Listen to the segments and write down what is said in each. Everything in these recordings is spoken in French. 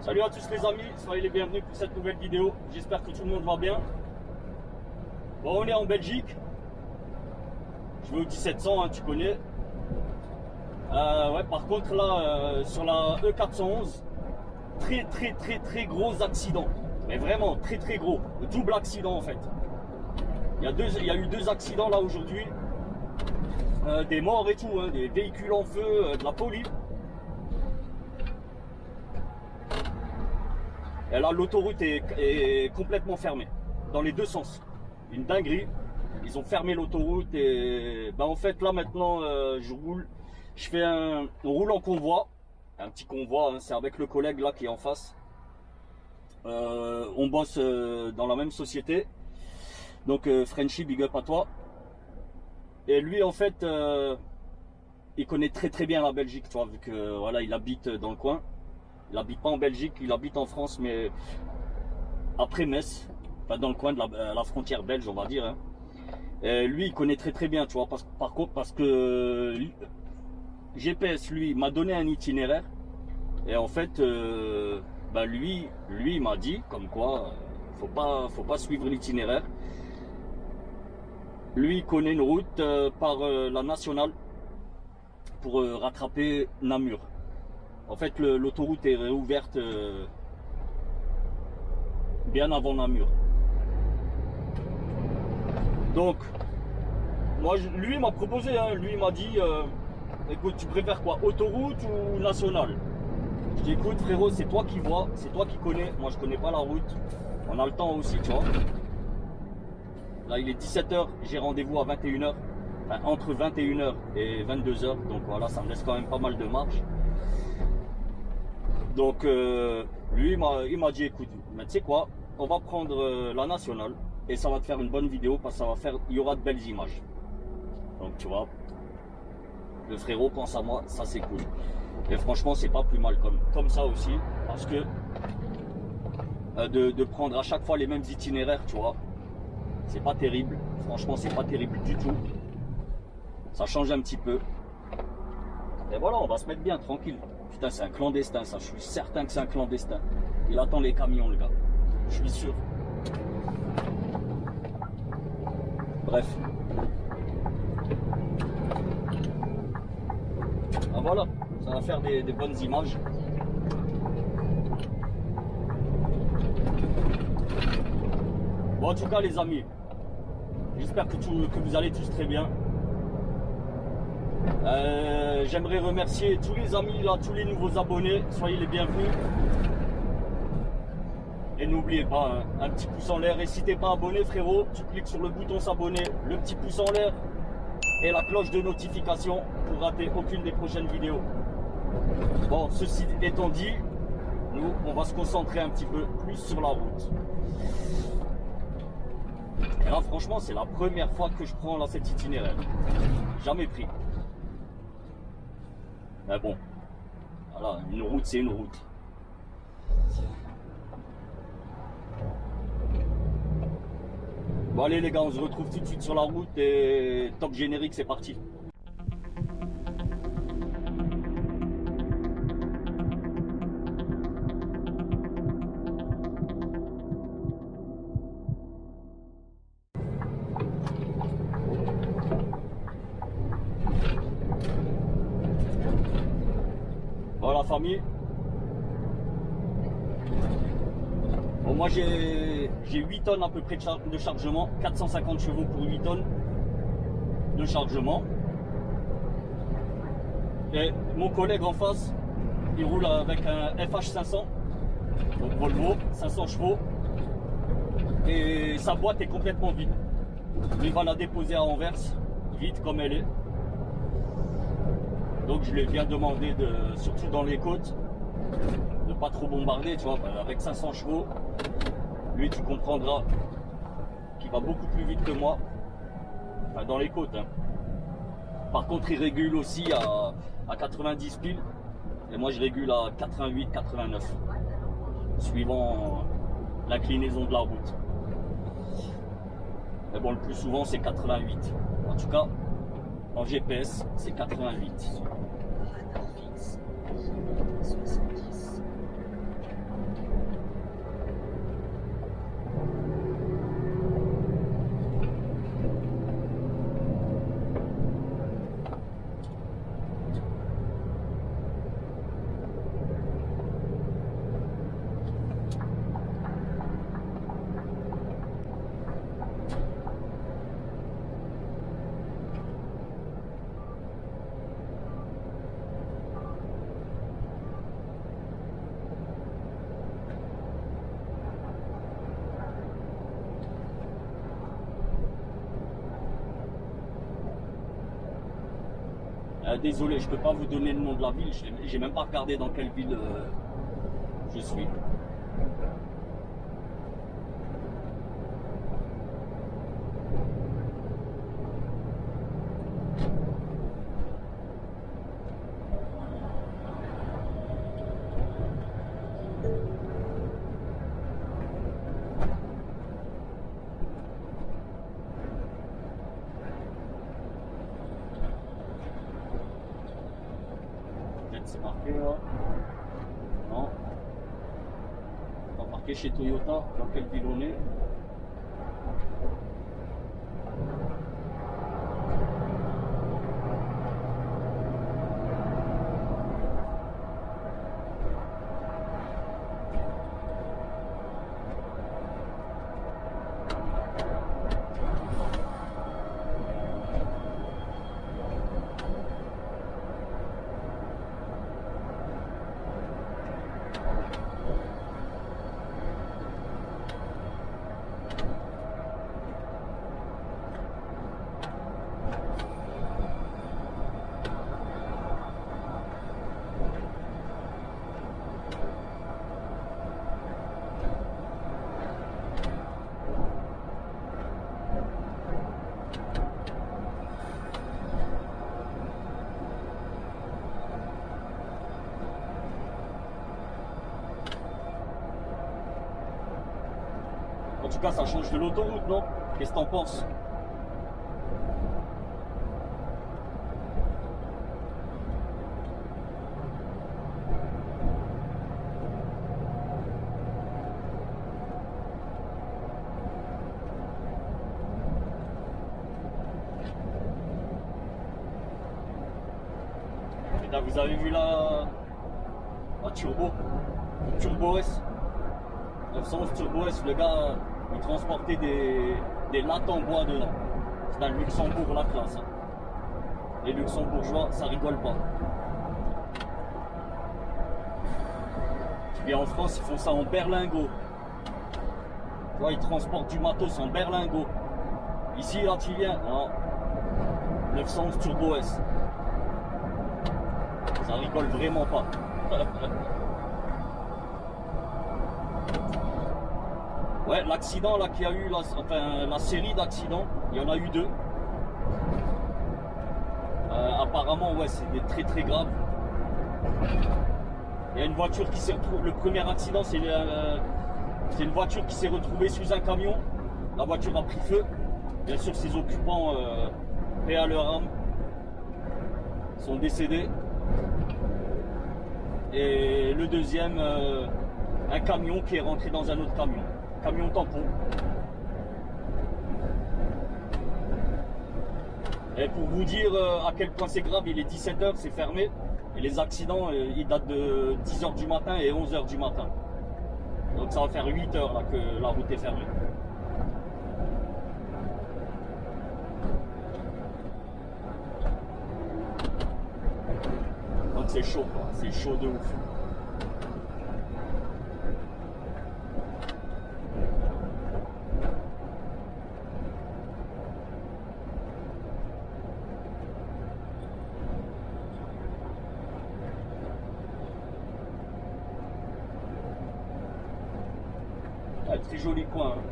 Salut à tous les amis, soyez les bienvenus pour cette nouvelle vidéo. J'espère que tout le monde va bien. Bon, on est en Belgique. Je vais au 1700, hein, tu connais. Ouais, par contre là, sur la E411, très gros accident. Mais vraiment très gros. Double accident en fait. Il y a eu deux accidents là aujourd'hui. Des morts et tout, hein, des véhicules en feu, de la police. Et là, l'autoroute est complètement fermée, dans les deux sens. Une dinguerie. Ils ont fermé l'autoroute et ben en fait là maintenant on roule en convoi, un petit convoi, hein, c'est avec le collègue là qui est en face. On bosse dans la même société, donc Frenchy, big up à toi. Et lui en fait, il connaît très bien la Belgique, tu vois, vu que voilà, il habite dans le coin. Il habite pas en Belgique, il habite en France, mais après Metz, enfin dans le coin de la frontière belge, on va dire. Hein. Et lui, il connaît très bien, tu vois, parce que GPS, lui, m'a donné un itinéraire. Et en fait, bah lui, il m'a dit, comme quoi, faut pas suivre l'itinéraire. Lui, il connaît une route par la nationale pour rattraper Namur. En fait, l'autoroute est réouverte bien avant Namur. Donc, moi, lui m'a proposé, hein, lui m'a dit, écoute, tu préfères quoi, autoroute ou nationale? Je dis, écoute frérot, c'est toi qui vois, c'est toi qui connais, moi je connais pas la route. On a le temps aussi, tu vois. Là, il est 17h, j'ai rendez-vous à 21h, enfin, entre 21h et 22h, donc voilà, ça me laisse quand même pas mal de marge. Donc lui il m'a dit écoute, mais tu sais quoi, on va prendre la nationale et ça va te faire une bonne vidéo parce que il y aura de belles images. Donc tu vois, le frérot pense à moi, ça c'est cool. Et franchement c'est pas plus mal comme ça aussi, parce que de prendre à chaque fois les mêmes itinéraires, tu vois, c'est pas terrible. Franchement c'est pas terrible du tout. Ça change un petit peu. Et voilà, on va se mettre bien tranquille. Putain, c'est un clandestin, ça. Je suis certain que c'est un clandestin. Il attend les camions, le gars. Je suis sûr. Bref. Ah, voilà. Ça va faire des bonnes images. Bon, en tout cas, les amis, j'espère que vous allez tous très bien. J'aimerais remercier tous les amis là, tous les nouveaux abonnés, soyez les bienvenus. Et n'oubliez pas, hein, un petit pouce en l'air. Et si t'es pas abonné frérot, tu cliques sur le bouton s'abonner, le petit pouce en l'air et la cloche de notification pour rater aucune des prochaines vidéos. Bon, ceci étant dit, nous on va se concentrer un petit peu plus sur la route. Et là franchement c'est la première fois que je prends là cet itinéraire. Jamais pris. Mais bon, voilà, une route c'est une route. Bon allez les gars, on se retrouve tout de suite sur la route et top générique, c'est parti. Voilà famille. Bon, moi j'ai 8 tonnes à peu près de chargement, 450 chevaux pour 8 tonnes de chargement. Et mon collègue en face, il roule avec un FH500, donc Volvo, 500 chevaux. Et sa boîte est complètement vide. Il va la déposer à Anvers, vide comme elle est. Donc je lui ai bien demandé, surtout dans les côtes, de pas trop bombarder, tu vois, avec 500 chevaux. Lui tu comprendras qu'il va beaucoup plus vite que moi, enfin dans les côtes. Hein. Par contre il régule aussi à 90 piles, et moi je régule à 88-89, suivant l'inclinaison de la route. Mais bon, le plus souvent c'est 88. En tout cas, en GPS, c'est 88. Désolé, je peux pas vous donner le nom de la ville. J'ai même pas regardé dans quelle ville je suis. C'est marqué là. Non. On va marquer chez Toyota. Dans quelle ville on est? En tout cas, ça change de l'autoroute, non? Qu'est-ce que t'en penses? Et là, vous avez vu la Turbo S 911 Turbo S, le gars il transportait des lattes en bois dedans. C'est dans le Luxembourg la classe. Hein. Les Luxembourgeois, ça rigole pas. Et en France, ils font ça en berlingot. Tu vois, ils transportent du matos en berlingot. Ici, là, tu viens, non. 911 Turbo S. Ça rigole vraiment pas. Ouais, l'accident là qu'il y a eu, la série d'accidents, il y en a eu 2. Apparemment, ouais, c'est des très graves. Il y a une voiture qui s'est retrouvée. Le premier accident, c'est une voiture qui s'est retrouvée sous un camion. La voiture a pris feu. Bien sûr, ses occupants, paix à leur âme, sont décédés. Et le deuxième, un camion qui est rentré dans un autre camion. Camion tampon. Et pour vous dire à quel point c'est grave, il est 17h, c'est fermé. Et les accidents, ils datent de 10h du matin et 11h du matin. Donc ça va faire 8 heures là, que la route est fermée. Donc c'est chaud, quoi. C'est chaud de ouf. Très joli coin. Hein.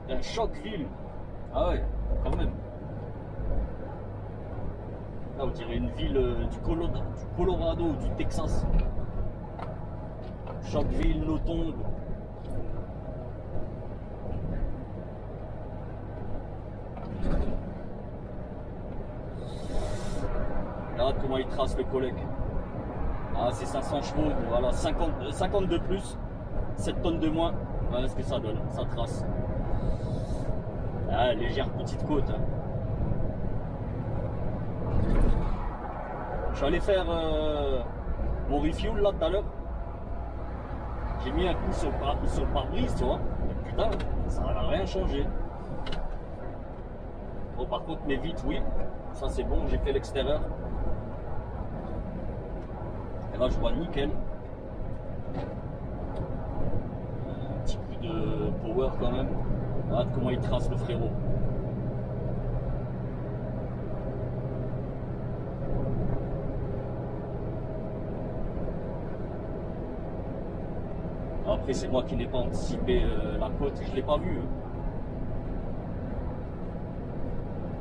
Un Choqueville. Ah ouais, quand même. Là, on dirait une ville du Colorado ou du Texas. Chaque ville, nos tombes. Regarde comment il trace le collègue. Ah, c'est 500 chevaux, voilà, 50 de plus, 7 tonnes de moins. Voilà ce que ça donne, ça trace. Ah, légère petite côte. Hein. Je suis allé faire mon refuel là tout à l'heure. J'ai mis un coup sur le pare-brise, tu vois. Et putain, ça n'a rien changé. Bon, par contre, mes vitres, oui, ça c'est bon, j'ai fait l'extérieur. Et là, je vois nickel. Un petit coup de power quand même. Regarde comment il trace le frérot. Après, c'est moi qui n'ai pas anticipé la côte, je ne l'ai pas vue.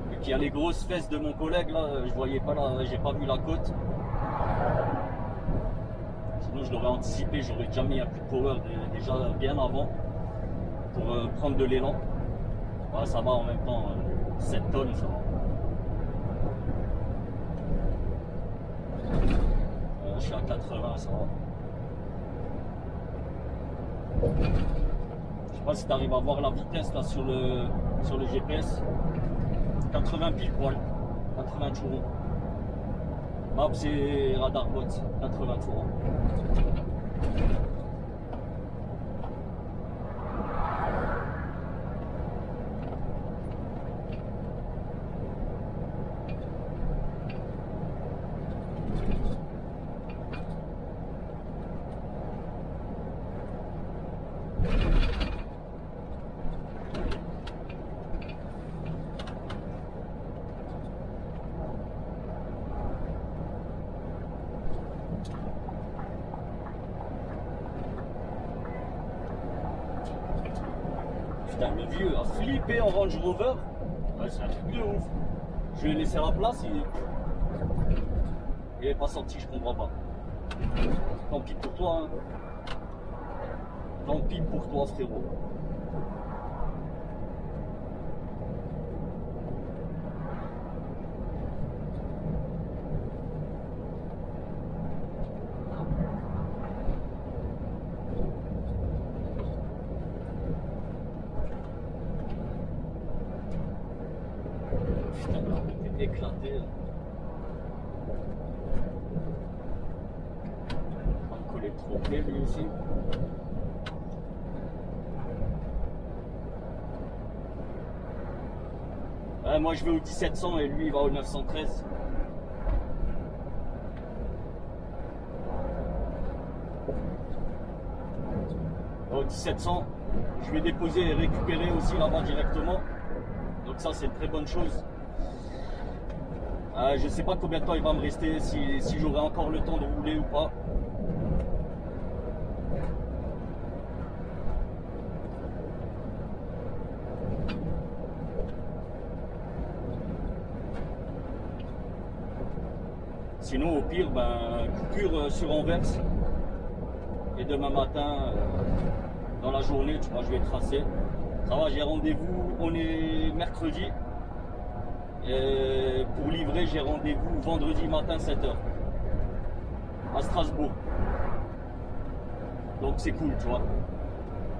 Vu qu'il y a les grosses fesses de mon collègue, là, je voyais pas là, j'ai pas vu la côte. Sinon, je l'aurais anticipé, j'aurais déjà mis un coup de power déjà bien avant pour prendre de l'élan. Ouais, ça va en même temps, 7 tonnes, ça va. Je suis à 80, ça va. Je sais pas si tu arrives à voir la vitesse là sur le GPS. 80 pile poil, 80 tourons. Map c'est radar bot, 80 tourons. Putain, le vieux a flippé en Range Rover. Ouais, c'est un truc de ouf. Je lui ai laissé la place, il est pas sorti, je comprends pas. Tant pis pour toi, hein. Tant pis pour toi, frérot. Putain, il était éclaté. Là. On va coller trop près lui aussi. Moi je vais au 1700 et lui il va au 913. Au 1700, je vais déposer et récupérer aussi là-bas directement. Donc ça c'est une très bonne chose. Je ne sais pas combien de temps il va me rester, si j'aurai encore le temps de rouler ou pas. Sinon, au pire, coupure sur Anvers. Et demain matin, dans la journée, tu vois, je vais tracer. Ça va, j'ai rendez-vous, on est mercredi. Et pour livrer, j'ai rendez-vous vendredi matin 7h. À Strasbourg. Donc c'est cool, tu vois.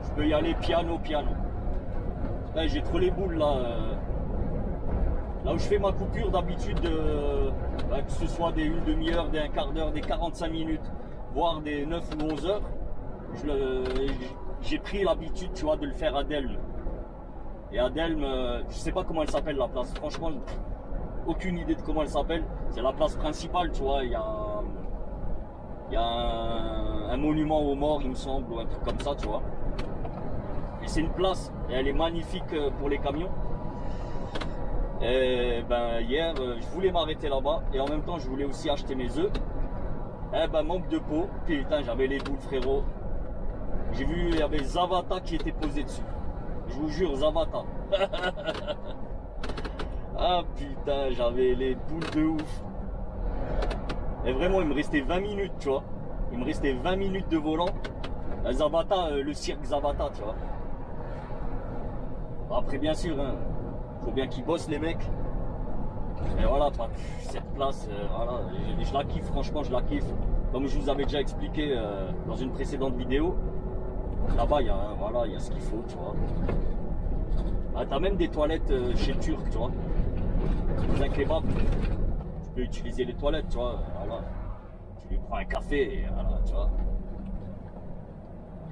Je peux y aller piano. Là, j'ai trop les boules là. Là où je fais ma coupure d'habitude, que ce soit des une demi-heure, des un quart d'heure, des 45 minutes, voire des 9 ou 11 heures, j'ai pris l'habitude, tu vois, de le faire à Delme. Et à Delme, je sais pas comment elle s'appelle la place, franchement, aucune idée de comment elle s'appelle. C'est la place principale, tu vois, il y a un monument aux morts, il me semble, ou un truc comme ça, tu vois. Et c'est une place, et elle est magnifique pour les camions. Et hier, je voulais m'arrêter là-bas et en même temps, je voulais aussi acheter mes œufs. Manque de peau. Putain, j'avais les boules, frérot. J'ai vu, il y avait Zavata qui était posé dessus. Je vous jure, Zavata. Ah putain, j'avais les boules de ouf. Et vraiment, il me restait 20 minutes, tu vois. Il me restait 20 minutes de volant. Zabata, le cirque Zabata, tu vois. Après, bien sûr, hein, faut bien qu'ils bossent, les mecs. Et voilà, cette place, voilà, je la kiffe, franchement, je la kiffe. Comme je vous avais déjà expliqué dans une précédente vidéo, là-bas, il y a, voilà, il y a ce qu'il faut, tu vois. Ah, t'as même des toilettes chez le Turc, tu vois. Dans un kebab, tu peux utiliser les toilettes, tu vois. Voilà. Tu lui prends un café, et voilà, tu vois.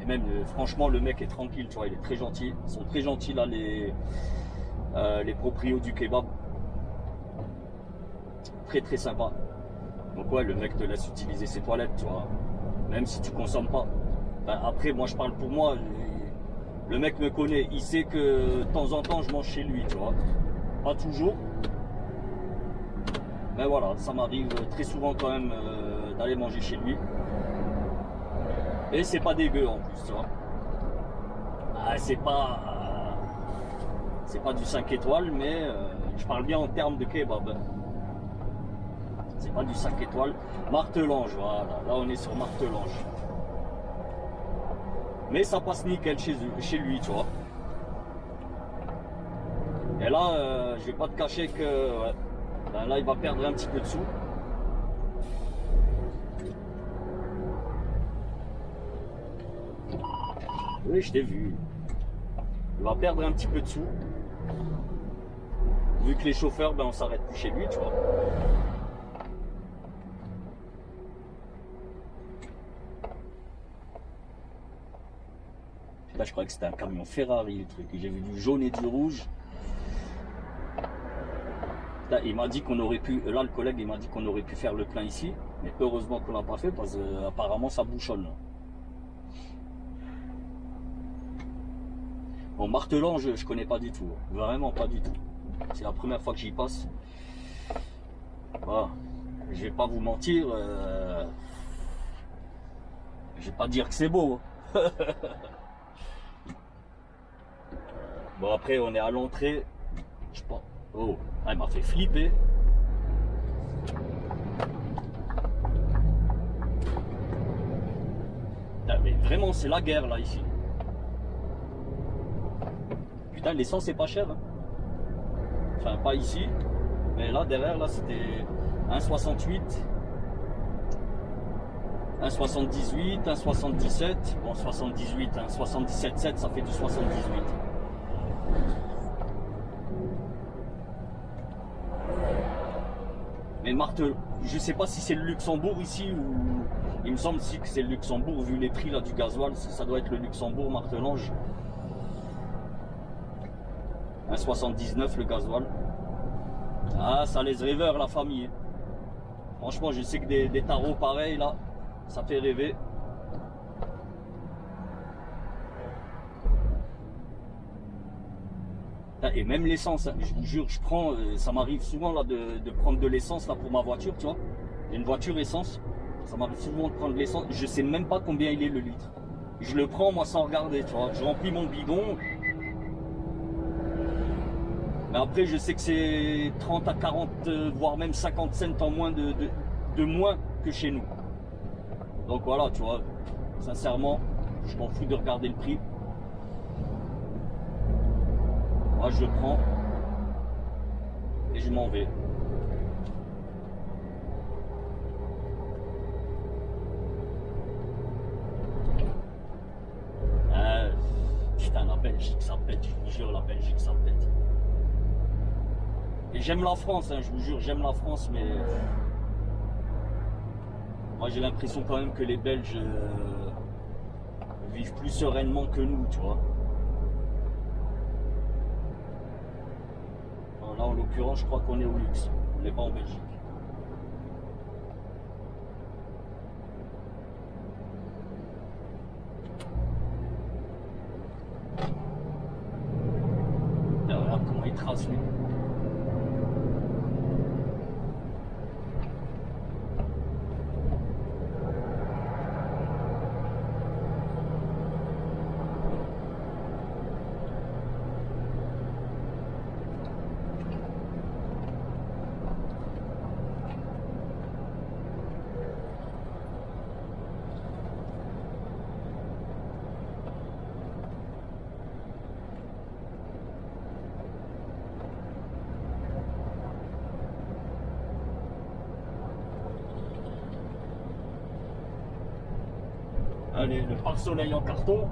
Et même, franchement, le mec est tranquille, tu vois, il est très gentil. Ils sont très gentils, là, les proprios du kebab. Très, très sympa. Donc, ouais, le mec te laisse utiliser ses toilettes, tu vois. Même si tu consommes pas. Enfin, après, moi, je parle pour moi. Le mec me connaît. Il sait que de temps en temps, je mange chez lui, tu vois. Pas toujours. Mais voilà, ça m'arrive très souvent quand même d'aller manger chez lui. Et c'est pas dégueu en plus, tu vois. Ah, c'est pas du 5 étoiles, mais je parle bien en termes de kebab. C'est pas du 5 étoiles. Martelange, voilà. Là, on est sur Martelange. Mais ça passe nickel chez lui, tu vois. Et là, je vais pas te cacher que ouais, ben là, il va perdre un petit peu de sous. Oui, je t'ai vu. Il va perdre un petit peu de sous. Vu que les chauffeurs, ben, on s'arrête plus chez lui, tu vois. Là, je croyais que c'était un camion Ferrari, le truc. J'ai vu du jaune et du rouge. Là, il m'a dit qu'on aurait pu. Là, le collègue, il m'a dit qu'on aurait pu faire le plein ici. Mais heureusement qu'on l'a pas fait parce qu'apparemment, ça bouchonne. Bon, Martelange, je connais pas du tout. Vraiment pas du tout. C'est la première fois que j'y passe. Voilà. Je vais pas vous mentir. Je vais pas dire que c'est beau. Bon, après, on est à l'entrée. Je pense. Oh, elle m'a fait flipper. Putain, mais vraiment, c'est la guerre là ici. Putain, l'essence c'est pas cher. Hein. Enfin, pas ici. Mais là, derrière, là, c'était 1,68. 1,78, 1,77. Bon, 78, 77,7, ça fait du 78. Mais Marthe, je sais pas si c'est le Luxembourg ici ou. Il me semble si que c'est le Luxembourg, vu les prix là du gasoil, ça doit être le Luxembourg, Martelange. 1,79 le gasoil. Ah, ça les rêveurs, la famille. Franchement, je sais que des tarots pareils là, ça fait rêver. Et même l'essence, hein, je vous jure, je prends, ça m'arrive souvent là de prendre de l'essence là pour ma voiture, tu vois. J'ai une voiture essence, ça m'arrive souvent de prendre de l'essence. Je sais même pas combien il est le litre. Je le prends moi sans regarder, tu vois. Je remplis mon bidon. Mais après, je sais que c'est 30 à 40, voire même 50 cents en moins de moins que chez nous. Donc voilà, tu vois, sincèrement, je m'en fous de regarder le prix. Moi, je prends et je m'en vais. Putain, la Belgique, ça pète, je vous jure, la Belgique, ça pète. Et j'aime la France, hein, je vous jure, j'aime la France, mais moi j'ai l'impression quand même que les Belges vivent plus sereinement que nous, tu vois. Alors là, en l'occurrence, je crois qu'on est au luxe, on n'est pas en Belgique. Regarde comment il trace lui. Allez, le pare-soleil en carton.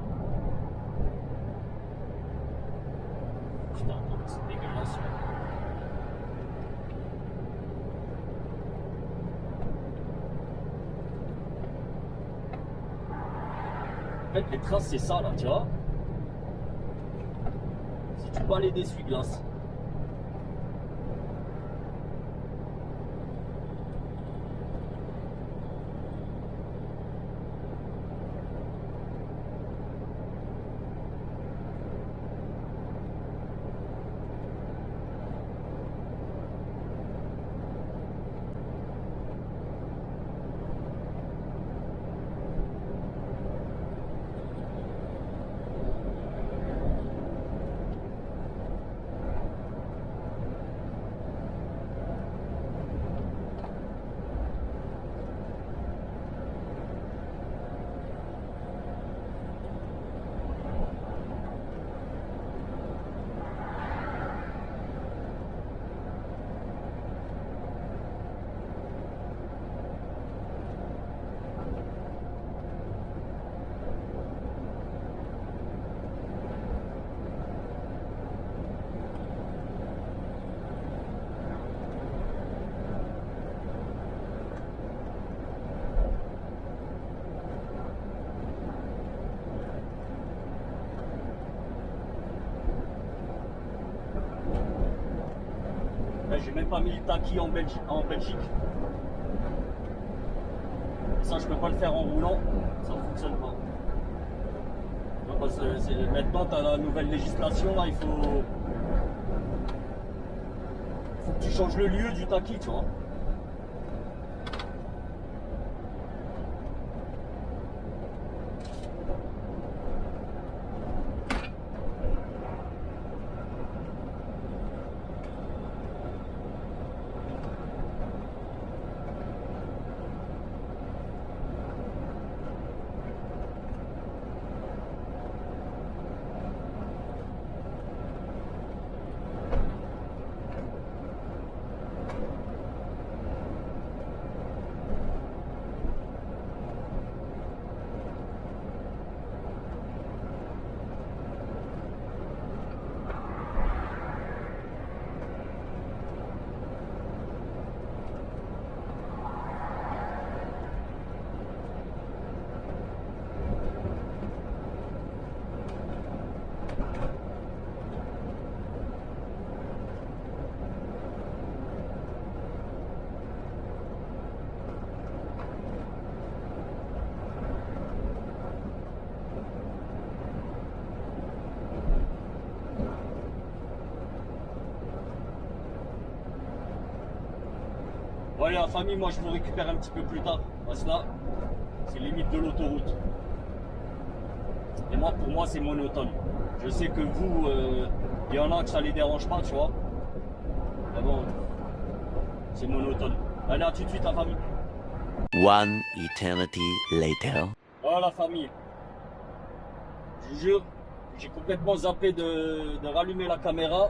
Putain, c'est dégueulasse. En fait, les traces, c'est ça, là, tu vois. Si tu bats les essuie-glaces. J'ai même pas mis le taquis en Belgique. Ça, je peux pas le faire en roulant. Ça ne fonctionne pas. Non, parce que maintenant, tu as la nouvelle législation. Là, il faut que tu changes le lieu du taquis, tu vois. Bon allez la famille, moi je vous récupère un petit peu plus tard, parce que là, c'est limite de l'autoroute. Et moi, pour moi, c'est monotone. Je sais que vous, il y en a que ça les dérange pas, tu vois. Mais bon, c'est monotone. Allez, à tout de suite la famille. One eternity later. Oh la famille. Je vous jure, j'ai complètement zappé de rallumer la caméra.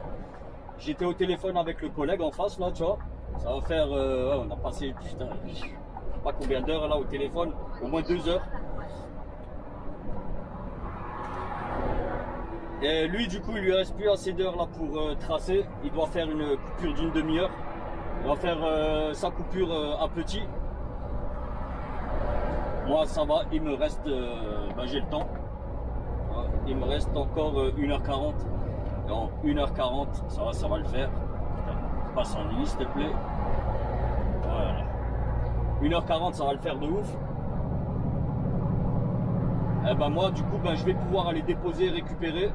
J'étais au téléphone avec le collègue en face là, tu vois. Ça va faire, ouais, on a passé, putain, je sais pas combien d'heures là au téléphone, au moins 2 heures. Et lui, du coup, il lui reste plus assez d'heures là pour tracer. Il doit faire une coupure d'une demi-heure. Il va faire sa coupure à petit. Moi, ça va, il me reste, j'ai le temps. Il me reste encore 1h40. Dans 1h40, ça va le faire. Passe en ligne, s'il te plaît. Voilà. 1h40, ça va le faire de ouf. Et ben moi, du coup, je vais pouvoir aller déposer, récupérer.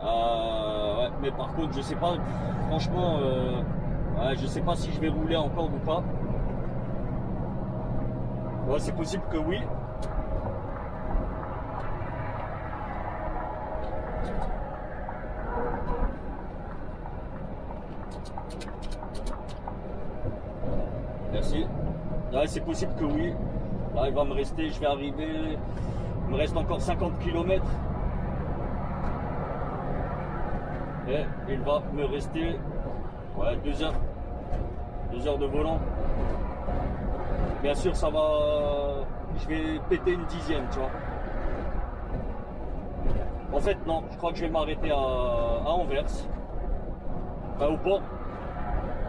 Ouais, mais par contre, je sais pas, franchement, ouais, je sais pas si je vais rouler encore ou pas. Ouais, c'est possible que oui. Merci. Ouais, c'est possible que oui. Là, il va me rester, je vais arriver. Il me reste encore 50 km. Et il va me rester 2 heures. 2 heures de volant. Bien sûr, ça va. je vais péter une 10e, tu vois. En fait, non, je crois que je vais m'arrêter à Anvers, enfin, au port.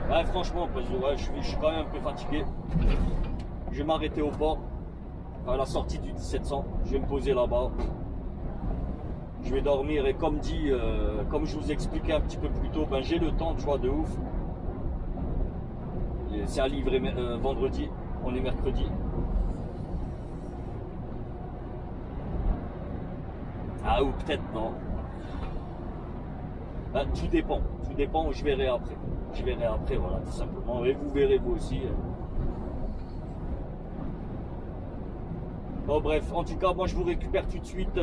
Ouais, franchement, parce que ouais, je suis quand même un peu fatigué. Je vais m'arrêter au port, à la sortie du 1700. Je vais me poser là-bas. Je vais dormir et comme dit, comme je vous expliquais un petit peu plus tôt, ben, j'ai le temps, tu vois, de ouf. C'est à livrer vendredi, on est mercredi. Ah, ou peut-être non. Ben, tout dépend, je verrai après. Je verrai après, voilà, tout simplement. Et vous verrez vous aussi. Bon, bref, en tout cas, moi je vous récupère tout de suite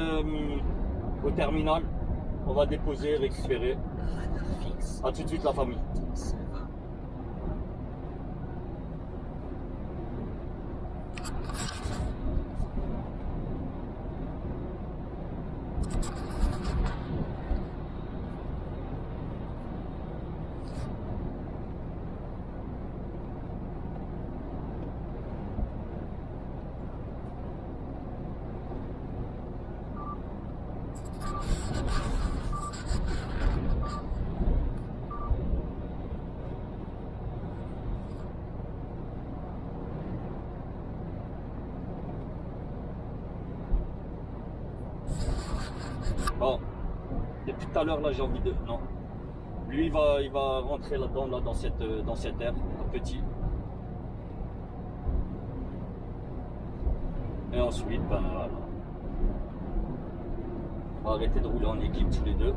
au terminal. On va déposer, récupérer. A tout de suite la famille. Bon, depuis tout à l'heure là j'ai envie de. Non. Lui il va rentrer là-dedans, là, dans cette aire, un petit. Et ensuite, ben voilà. On va arrêter de rouler en équipe tous les deux.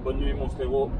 Bonne nuit mon frérot.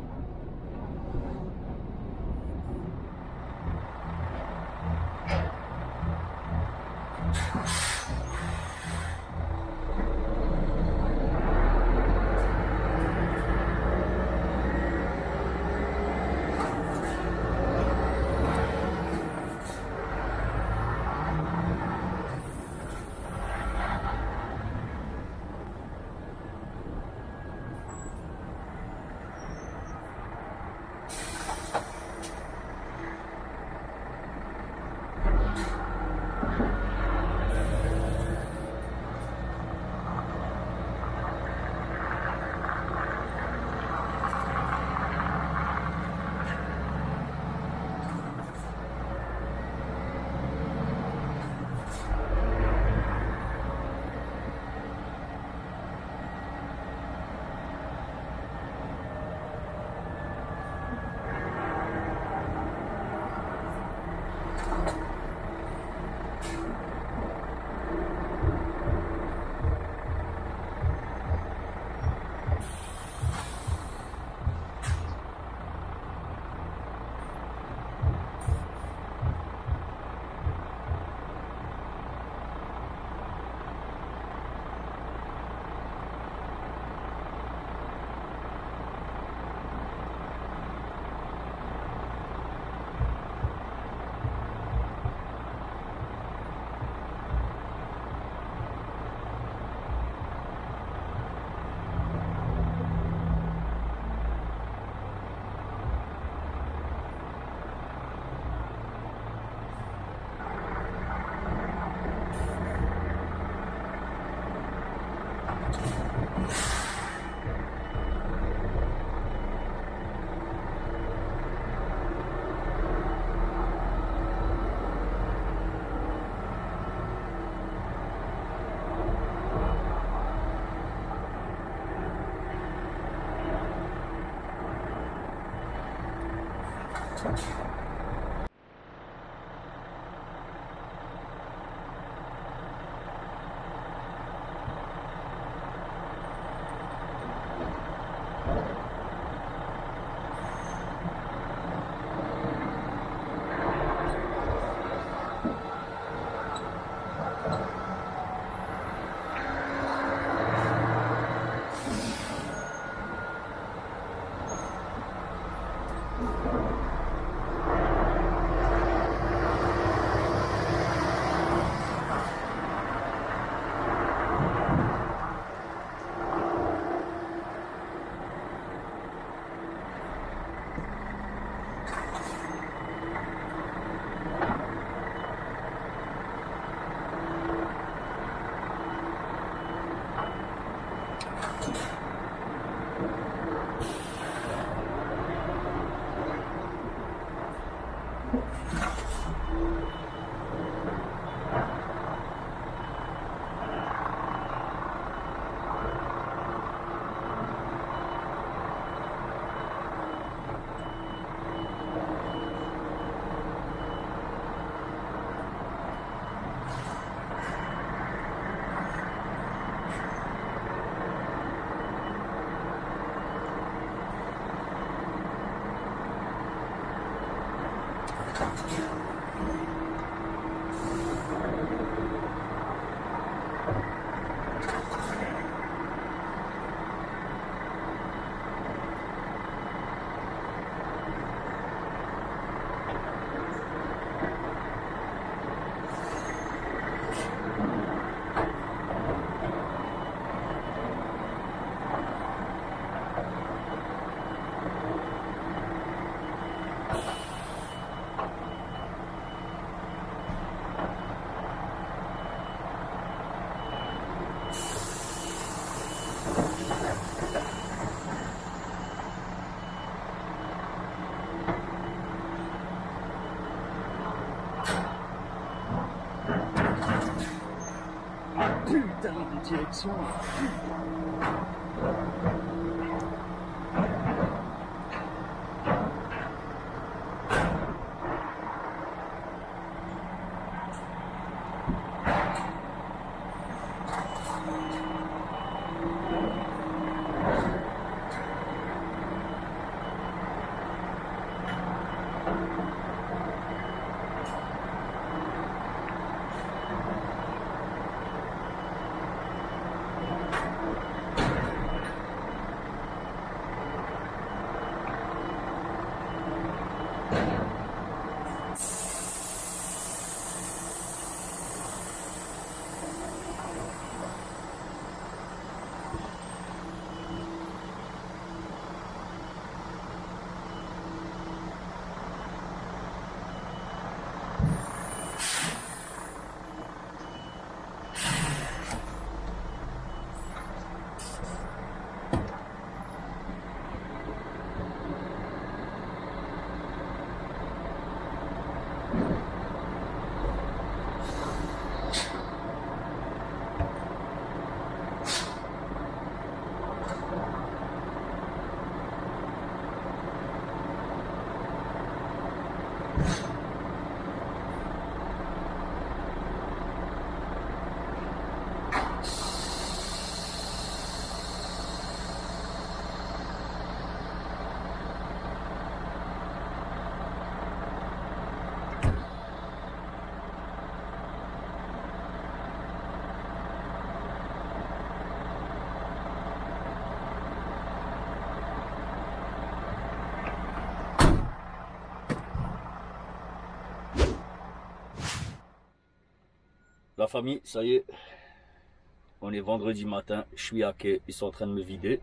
putain de direction. La famille, ça y est, on est vendredi matin, je suis à quai, ils sont en train de me vider.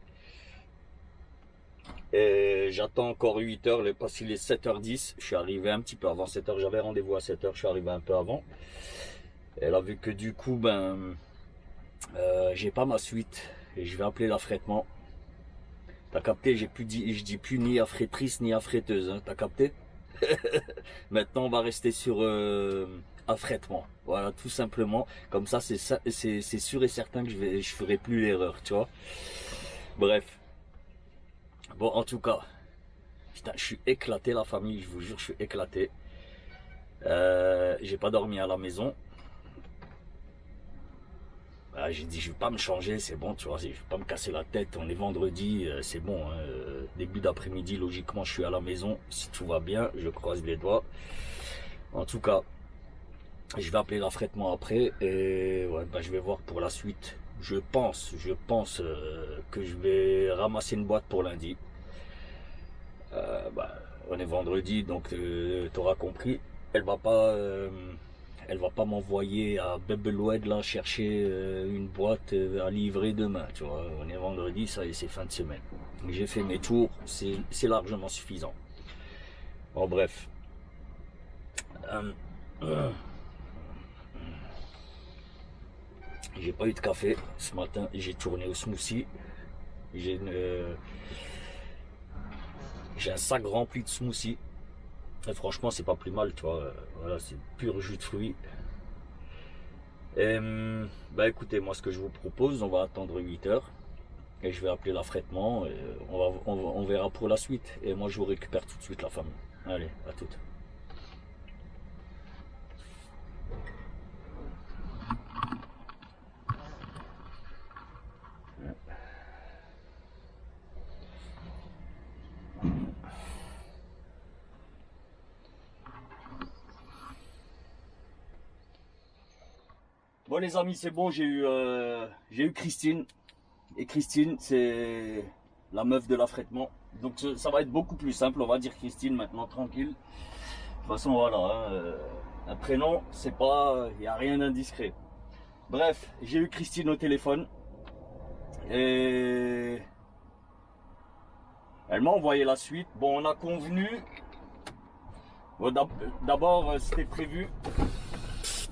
Et j'attends encore 8 heures, parce qu'il est 7h10, je suis arrivé un petit peu avant 7h, j'avais rendez-vous à 7h, je suis arrivé un peu avant. Et elle a vu que du coup, j'ai pas ma suite et je vais appeler l'affrètement. T'as capté, je dis plus ni affrétrice ni affréteuse, hein, t'as capté? Maintenant on va rester sur affrètement, voilà, tout simplement, comme ça c'est sûr et certain que je ferai plus l'erreur, tu vois. Bref, bon, en tout cas, putain, je suis éclaté, la famille, je vous jure, je suis éclaté. J'ai pas dormi à la maison. J'ai dit je vais pas me changer, c'est bon, tu vois, je vais pas me casser la tête, on est vendredi, c'est bon, hein, début d'après-midi, logiquement je suis à la maison, si tout va bien, je croise les doigts. En tout cas, je vais appeler l'affrètement après et ouais, je vais voir pour la suite. Je pense que je vais ramasser une boîte pour lundi. On est vendredi, donc tu auras compris, elle va pas m'envoyer à Bebeloued là chercher une boîte à livrer demain, tu vois. On est vendredi, ça y est, c'est fin de semaine. J'ai fait mes tours, c'est largement suffisant. Bon, bref. J'ai pas eu de café ce matin, j'ai tourné au smoothie. J'ai un sac rempli de smoothie. Et franchement, c'est pas plus mal, tu vois. Voilà, c'est pur jus de fruits. Et, écoutez, moi, ce que je vous propose, on va attendre 8 heures. Et je vais appeler l'affrètement. Et on verra pour la suite. Et moi, je vous récupère tout de suite, la famille. Allez, à toutes. Bon les amis, c'est bon, j'ai eu Christine. Et Christine, c'est la meuf de l'affrètement. Donc ça va être beaucoup plus simple, on va dire Christine maintenant, tranquille. De toute façon, voilà, hein, un prénom, c'est pas, il n'y a rien d'indiscret. Bref, j'ai eu Christine au téléphone. Et elle m'a envoyé la suite. Bon, on a convenu. Bon, d'abord, c'était prévu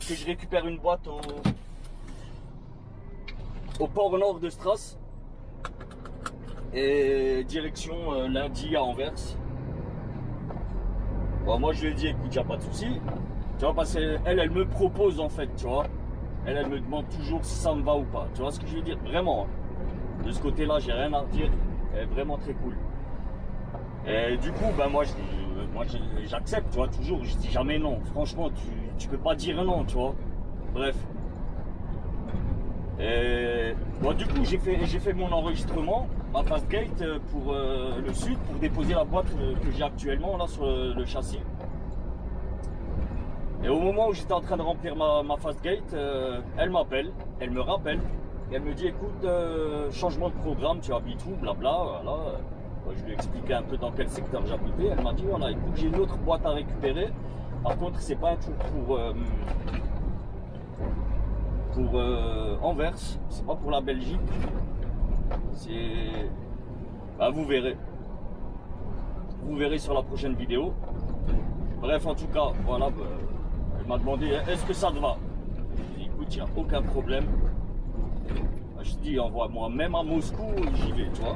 que je récupère une boîte au port nord de Stras et direction lundi à Anvers. Bon, moi je lui ai dit écoute, y a pas de souci, tu vois, parce qu'elle me propose en fait, tu vois, elle me demande toujours si ça me va ou pas. Tu vois ce que je veux dire? Vraiment. Hein. De ce côté-là, j'ai rien à redire. Elle est vraiment très cool. Et du coup, ben moi j'accepte, tu vois, toujours. Je dis jamais non. Franchement, tu peux pas dire non, tu vois. Bref. Et bon, du coup, j'ai fait mon enregistrement, ma fastgate pour le sud, pour déposer la boîte que j'ai actuellement là sur le châssis. Et au moment où j'étais en train de remplir ma fastgate, elle m'appelle, elle me rappelle, et elle me dit écoute, changement de programme, tu habites où, blabla, voilà. Je lui ai expliqué un peu dans quel secteur j'habitais. Elle m'a dit voilà, écoute, j'ai une autre boîte à récupérer. Par contre, c'est pas un truc pour Anvers, c'est pas pour la Belgique. C'est. Bah, vous verrez. Vous verrez sur la prochaine vidéo. Bref, en tout cas, voilà. Bah, elle m'a demandé est-ce que ça te va? J'ai dit écoute, il n'y a aucun problème. Bah, je dis envoie-moi, même à Moscou, j'y vais, tu vois.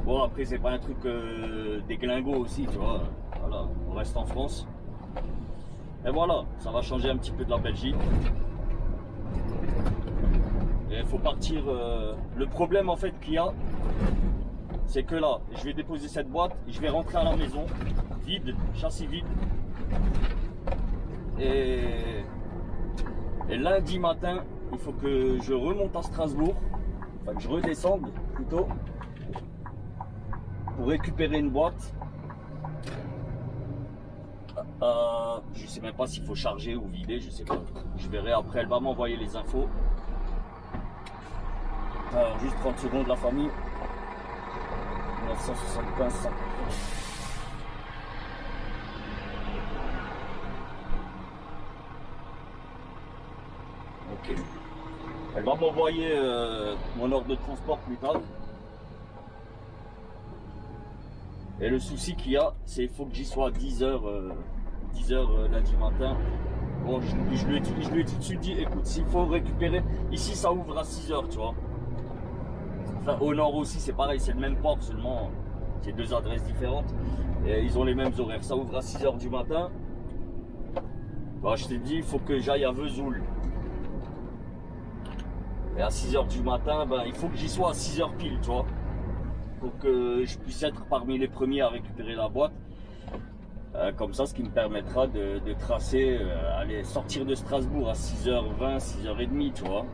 Bon, après, c'est pas un truc des glingos aussi, tu vois. Voilà, on reste en France. Et voilà, ça va changer un petit peu de la Belgique. Et il faut partir. Le problème, en fait, qu'il y a, c'est que là, je vais déposer cette boîte, je vais rentrer à la maison, vide, châssis vide. Et lundi matin, il faut que je remonte à Strasbourg, enfin que je redescende plutôt, pour récupérer une boîte. Je sais même pas s'il faut charger ou vider, je sais pas. Je verrai après, elle va m'envoyer les infos. Alors, juste 30 secondes, la famille. 1975, ça. Ok. Elle va m'envoyer mon ordre de transport plus tard. Et le souci qu'il y a, c'est qu'il faut que j'y sois à 10h lundi matin. Bon, je lui ai tout de suite dit, écoute, s'il faut récupérer, ici ça ouvre à 6h, tu vois. Enfin, au nord aussi, c'est pareil, c'est le même port, seulement c'est deux adresses différentes. Et ils ont les mêmes horaires, ça ouvre à 6h du matin. Bah, je t'ai dit, il faut que j'aille à Vesoul. Et à 6h du matin, ben, il faut que j'y sois à 6h pile, tu vois. Pour que je puisse être parmi les premiers à récupérer la boîte. Comme ça, ce qui me permettra de tracer, aller sortir de Strasbourg à 6h20, 6h30, tu vois.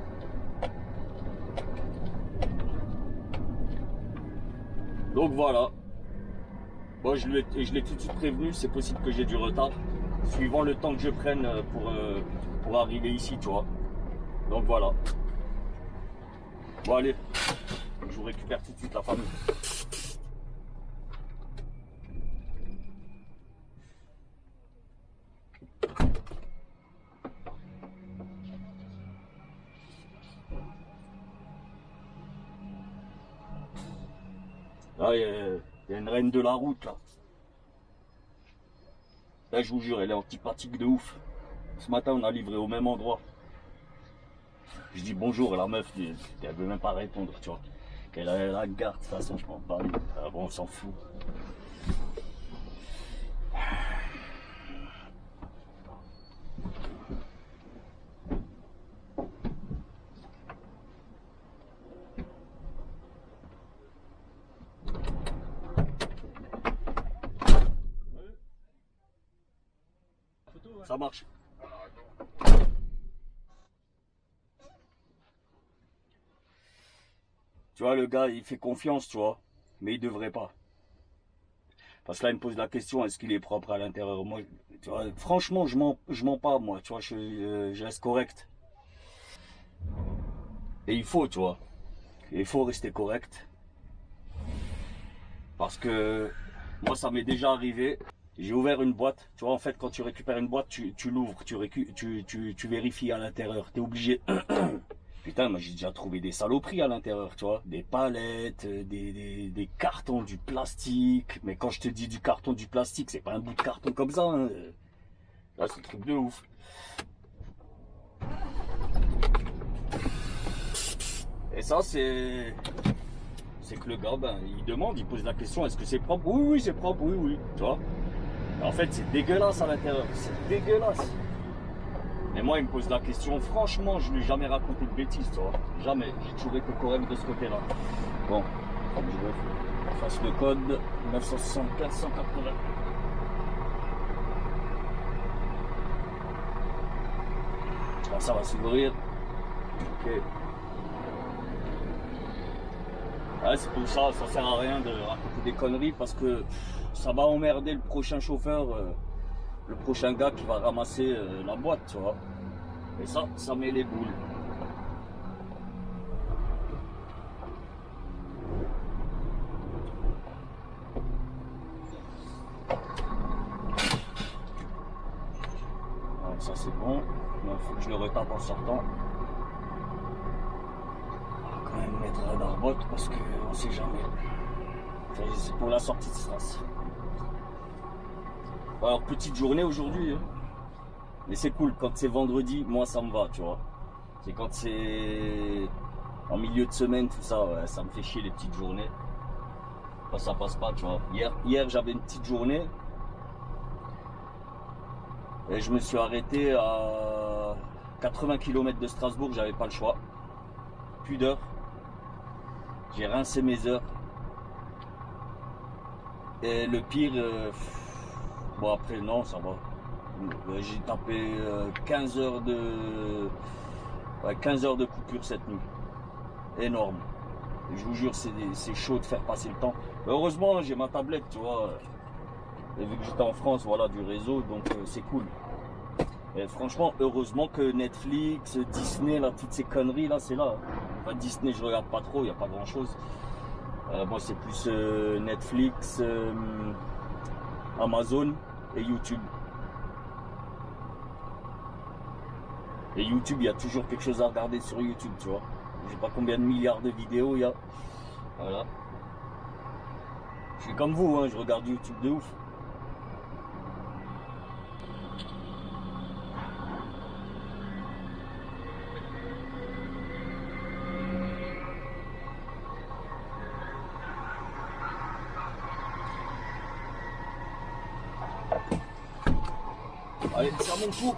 Donc voilà. Bon, je l'ai tout de suite prévenu, c'est possible que j'ai du retard. Suivant le temps que je prenne pour arriver ici, tu vois. Donc voilà. Bon allez, je vous récupère tout de suite la famille. Là, il y a une reine de la route là. Là, je vous jure, elle est antipathique de ouf. Ce matin, on a livré au même endroit. Je dis bonjour et la meuf, elle veut même pas répondre, tu vois. Elle a la garde, de toute façon, je m'en parle. Ah bon, on s'en fout. Ça marche. Tu vois, le gars, il fait confiance, tu vois, mais il devrait pas. Parce que là, il me pose la question, est-ce qu'il est propre à l'intérieur? Moi, tu vois, franchement, je mens pas, moi, tu vois, je reste correct. Et il faut, tu vois, il faut rester correct. Parce que moi, ça m'est déjà arrivé. J'ai ouvert une boîte, tu vois, en fait, quand tu récupères une boîte, tu l'ouvres, tu vérifies à l'intérieur, tu es obligé. Putain, moi j'ai déjà trouvé des saloperies à l'intérieur, tu vois. Des palettes, des cartons, du plastique. Mais quand je te dis du carton, du plastique, c'est pas un bout de carton comme ça. Hein. Là, c'est un truc de ouf. Et ça, c'est que le gars, ben, il demande, il pose la question, est-ce que c'est propre? Oui, oui, c'est propre, oui, oui. Tu vois. En fait, c'est dégueulasse à l'intérieur. C'est dégueulasse. Mais moi, il me pose la question, franchement, je lui ai jamais raconté de bêtises, tu vois. Jamais. J'ai toujours été correct de ce côté-là. Bon, comme je veux, je fasse le code 975 180. Là, ça va s'ouvrir. Ok. Ouais, c'est pour ça, ça sert à rien de raconter des conneries parce que ça va emmerder le prochain chauffeur, le prochain gars qui va ramasser la boîte, tu vois. Et ça met les boules. Alors, ça c'est bon. Il faut que je le retape en sortant. Quand même mettre la barbotte parce qu'on sait jamais. C'est pour la sortie de strass. Alors petite journée aujourd'hui, hein. Mais c'est cool quand c'est vendredi, moi ça me va, tu vois. C'est quand c'est en milieu de semaine, tout ça, ouais, ça me fait chier les petites journées. Enfin, ça passe pas, tu vois. Hier j'avais une petite journée et je me suis arrêté à 80 km de Strasbourg, j'avais pas le choix. Plus d'heures. J'ai rincé mes heures. Et le pire, bon après non, ça va. J'ai tapé 15 heures de 15 heures de coupure cette nuit. Énorme. Et je vous jure, c'est chaud de faire passer le temps. Mais heureusement, j'ai ma tablette, tu vois. Et vu que j'étais en France, voilà, du réseau, donc c'est cool. Et franchement, heureusement que Netflix, Disney, là, toutes ces conneries là, c'est là. Enfin, Disney, je regarde pas trop, il n'y a pas grand chose. Moi, c'est plus Netflix, Amazon et YouTube. Et YouTube, il y a toujours quelque chose à regarder sur YouTube, tu vois. Je sais pas combien de milliards de vidéos il y a. Voilà. Je suis comme vous, hein, je regarde YouTube de ouf. Allez, c'est à mon tour.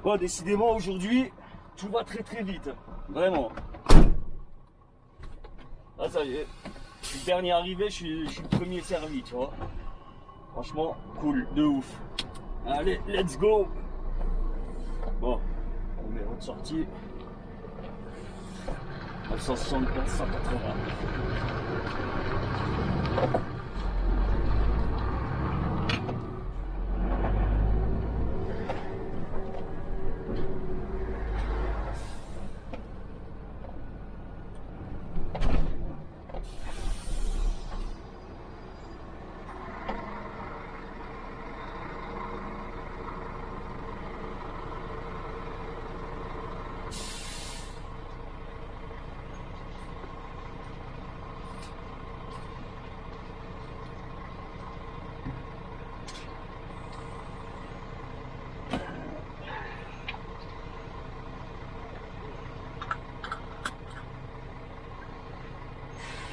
Bon, décidément, aujourd'hui, tout va très très vite. Vraiment. Ah, ça y est. Je suis le dernier arrivé, je suis le premier servi, tu vois. Franchement, cool, de ouf. Allez, let's go. Bon, numéro de sortie. 975 180.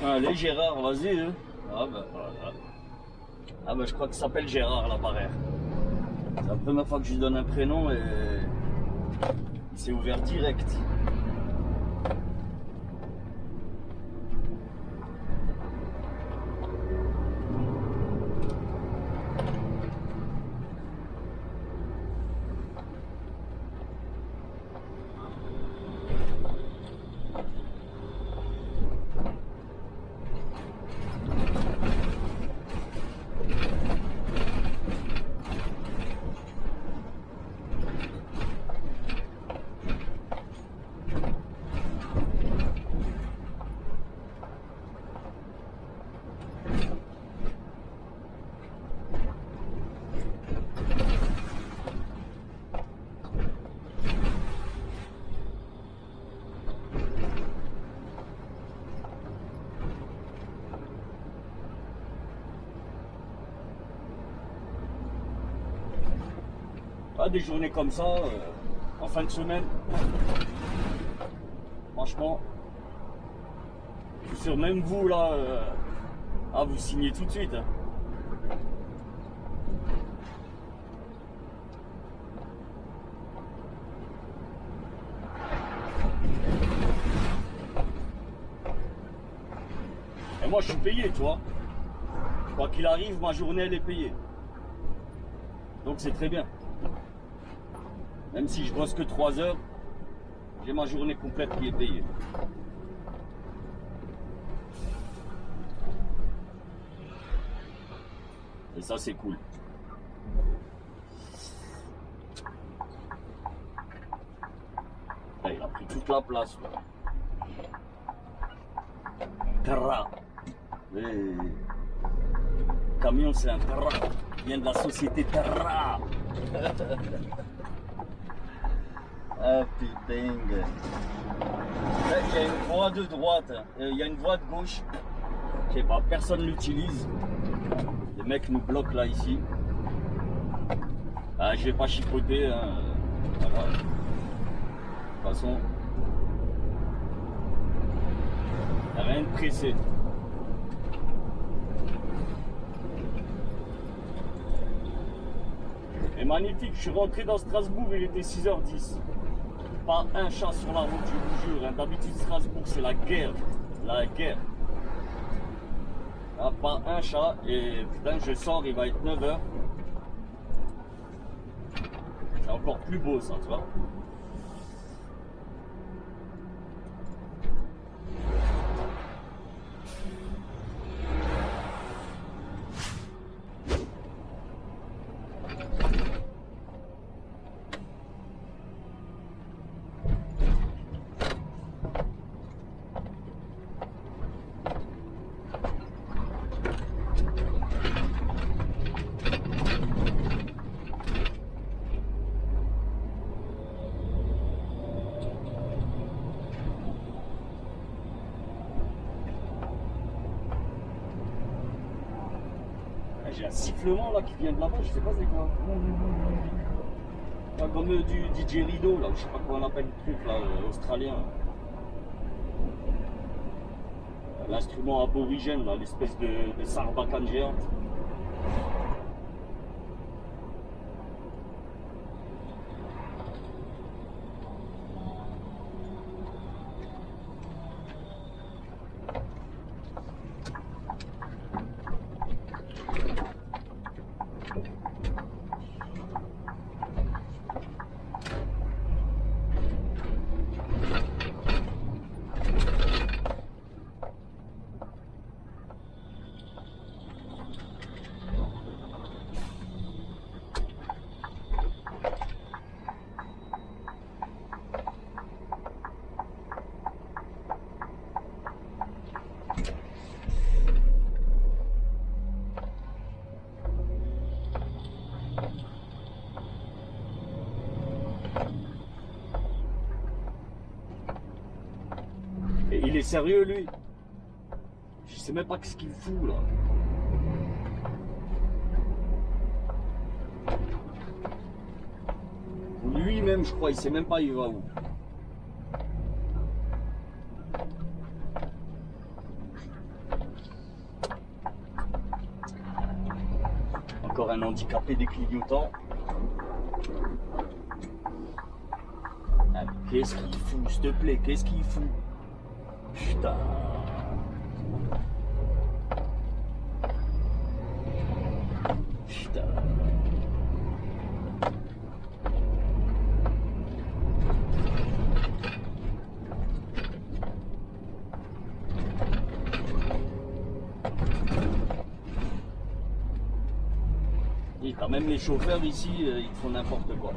Allez Gérard, vas-y. Hein. Ah bah voilà. Ah bah je crois que ça s'appelle Gérard là par air. C'est la première fois que je lui donne un prénom et il C'est ouvert direct. Ah, des journées comme ça, en fin de semaine, franchement, je suis sûr, même vous là, vous signez tout de suite. Hein. Et moi je suis payé, tu vois. Quoi qu'il arrive, ma journée elle est payée. Donc c'est très bien. Même si je bosse que 3 heures, j'ai ma journée complète qui est payée. Et ça, c'est cool. Là, il a pris toute la place. Terra. Le camion, c'est un Terra. Il vient de la société Terra. Ah putain. Là, il y a une voie de droite, il y a une voie de gauche. Je sais pas, personne l'utilise. Les mecs nous bloquent là ici. Ah, je vais pas chipoter. Hein. Voilà. De toute façon, il n'y a rien de pressé. Et magnifique, je suis rentré dans Strasbourg, il était 6h10. Pas un chat sur la route, je vous jure. Hein. D'habitude, Strasbourg, c'est la guerre. La guerre. Ah, pas un chat. Et putain, je sors, il va être 9h. C'est encore plus beau, ça, tu vois. J'ai un sifflement là qui vient de là-bas, je sais pas c'est quoi. Pas comme du didgeridoo là, je sais pas comment on appelle le truc là, australien. L'instrument aborigène là, l'espèce de sarbacane géante. Et il est sérieux lui. Je sais même pas ce qu'il fout là. Lui-même je crois, il sait même pas il va où. Encore un handicapé des clignotants. Allez. Qu'est-ce qu'il fout, s'il te plaît? Qu'est-ce qu'il fout? Putain. Putain. Et quand même les chauffeurs ici, ils font n'importe quoi.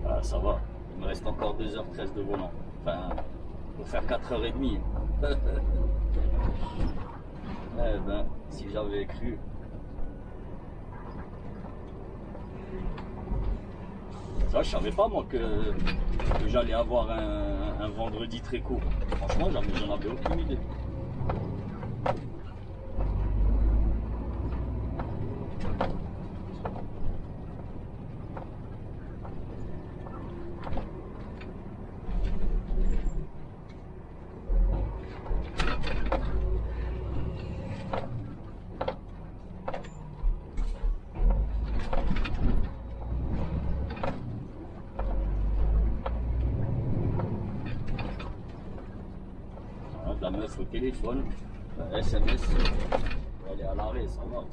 Ah, ça va, il me reste encore 2h13 de volant. Enfin, pour faire 4h30. Eh ben, si j'avais cru. Ça, je savais pas moi que j'allais avoir un vendredi très court. Franchement, j'en avais aucune idée. La meuf au téléphone, SMS, elle est à l'arrêt, ça va.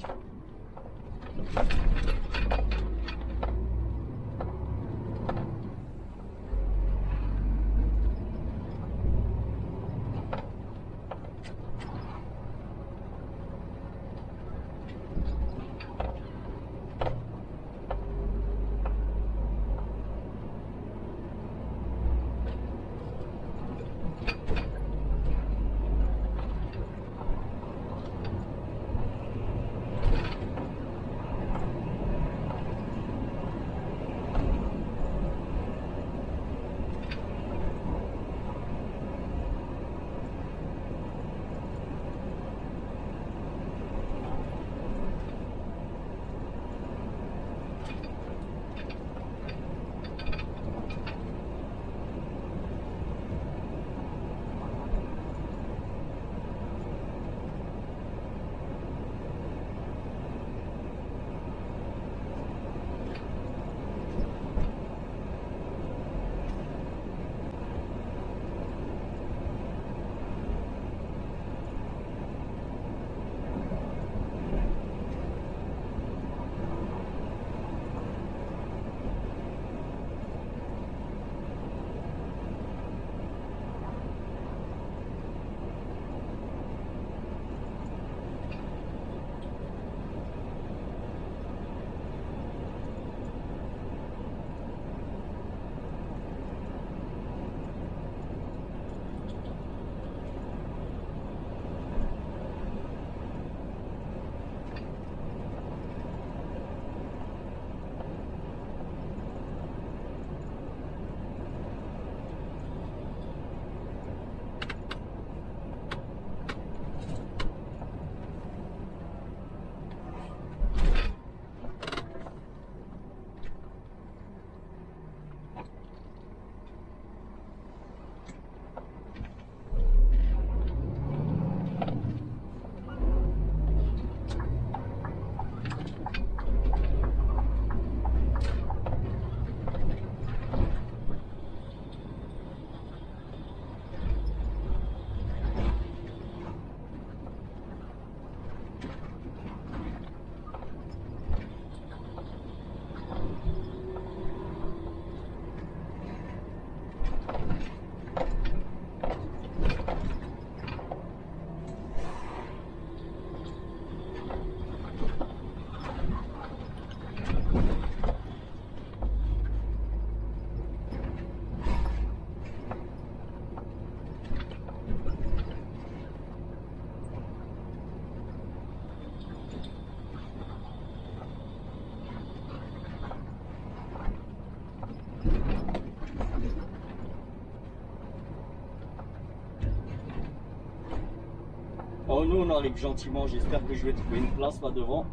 nous on arrive gentiment, j'espère que je vais trouver une place là devant.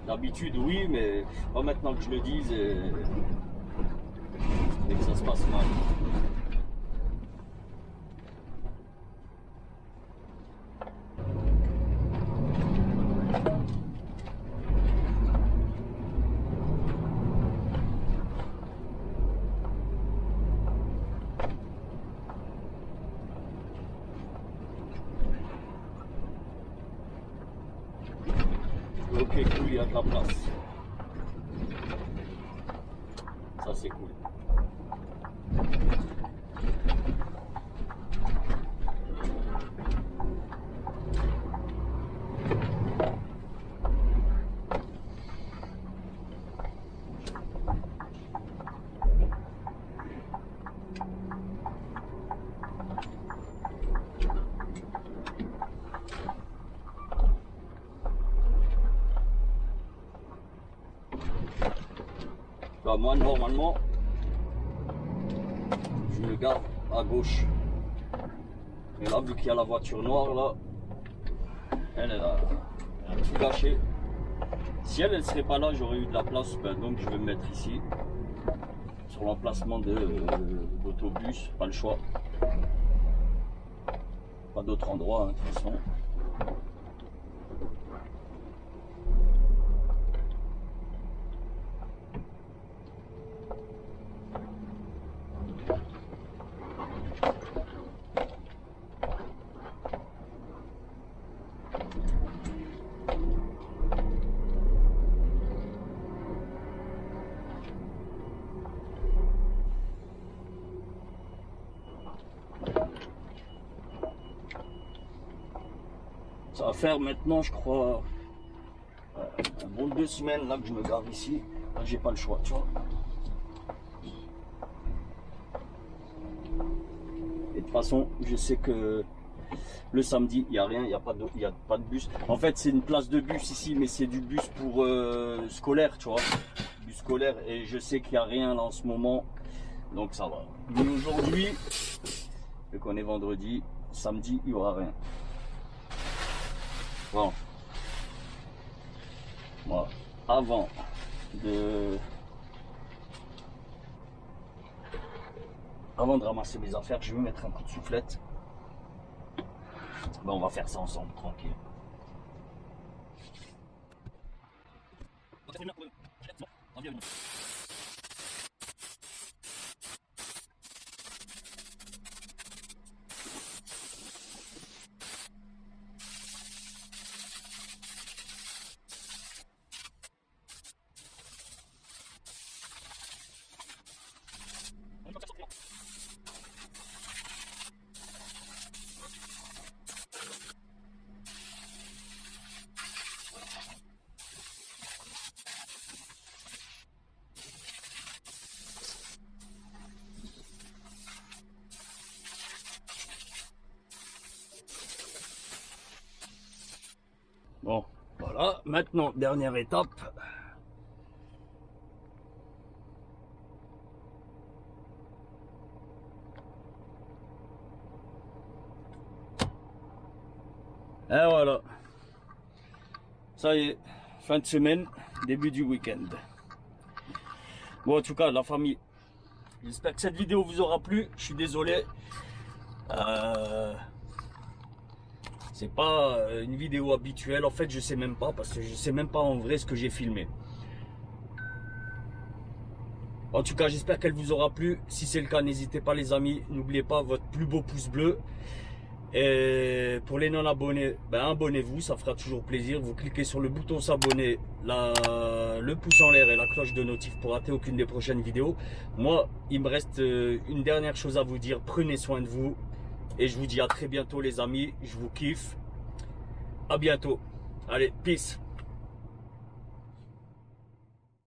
D'habitude oui, mais pas maintenant que je le dise et que ça se passe mal. Ok, cool, il y a de la place. Ça, c'est cool. Bah, moi, normalement, je me garde à gauche. Mais là, vu qu'il y a la voiture noire, là, elle est là. Elle a tout gâché. Si elle ne serait pas là, j'aurais eu de la place. Ben, donc, je vais me mettre ici, sur l'emplacement d'autobus. Pas le choix. Pas d'autre endroit, hein, de toute façon. Ça va faire maintenant, je crois, un bon 2 semaines là que je me gare ici. Là, j'ai pas le choix, tu vois. Et de toute façon, je sais que le samedi, il n'y a rien, il n'y a pas de bus. En fait, c'est une place de bus ici, mais c'est du bus pour scolaire, tu vois. Bus scolaire, et je sais qu'il n'y a rien là en ce moment. Donc ça va. Mais aujourd'hui, vu qu'on est vendredi, samedi, il n'y aura rien. Bon, voilà. Avant de ramasser mes affaires, je vais mettre un coup de soufflette. Ben, on va faire ça ensemble, tranquille. Bon, voilà, maintenant, dernière étape. Et voilà. Ça y est, fin de semaine, début du week-end. Bon, en tout cas, la famille, j'espère que cette vidéo vous aura plu. Je suis désolé. C'est pas une vidéo habituelle. En fait, je sais même pas, parce que je sais même pas en vrai ce que j'ai filmé. En tout cas, j'espère qu'elle vous aura plu. Si c'est le cas, n'hésitez pas les amis. N'oubliez pas votre plus beau pouce bleu. Et pour les non abonnés, ben abonnez-vous, ça fera toujours plaisir. Vous cliquez sur le bouton s'abonner, le pouce en l'air et la cloche de notif pour rater aucune des prochaines vidéos. Moi, il me reste une dernière chose à vous dire. Prenez soin de vous. Et je vous dis à très bientôt les amis. Je vous kiffe. À bientôt. Allez, peace.